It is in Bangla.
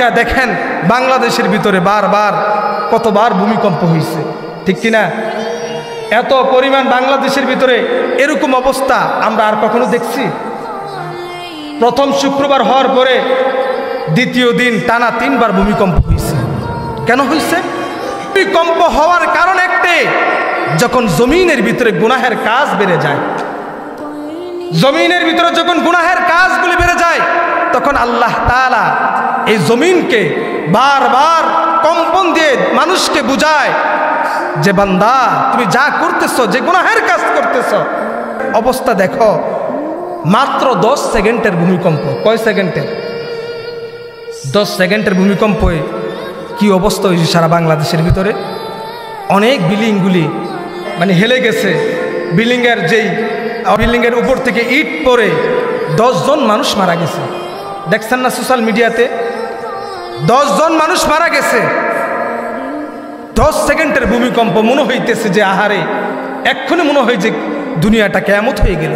আজকে দেখেন বাংলাদেশের ভিতরে বারবার কতবার ভূমিকম্প হয়েছে, ঠিক কিনা? এত পরিমাণ বাংলাদেশের ভিতরে এরকম অবস্থা আমরা আর কখনো দেখছি? প্রথম শুক্রবার হওয়ার পরে দ্বিতীয় দিন টানা 3 বার ভূমিকম্প হয়েছে। কেন হয়েছে? ভূমিকম্প হওয়ার কারণ একটাই, যখন জমিনের ভিতরে গুনাহের কাজ বেড়ে যায়, জমিনের ভিতরে যখন গুনাহের কাজগুলি বেড়ে যায়, তখন আল্লাহ তাআলা এই জমিনকে বারবার কম্পন দিয়ে মানুষকে বুঝায় যে বান্দা তুমি যা করতেছো, যে গুনাহের কাজ করতেছো, অবস্থা দেখো। মাত্র 10 সেকেন্ডের ভূমিকম্প, কয় সেকেন্ডের? 10 সেকেন্ডের ভূমিকম্পে কি অবস্থা হয়েছে সারা বাংলাদেশের ভিতরে। অনেক বিল্ডিংগুলি মানে হেলে গেছে। বিল্ডিংয়ের উপর থেকে ইট পড়ে 10 জন মানুষ মারা গেছে। দেখছেন না সোশ্যাল মিডিয়াতে? 10 জন মানুষ মারা গেছে। 10 সেকেন্ডের ভূমিকম্প, মনে হইতেছে যে আহারে এক্ষুনি মনে হয় যে দুনিয়াটা কিয়ামত হয়ে গেল।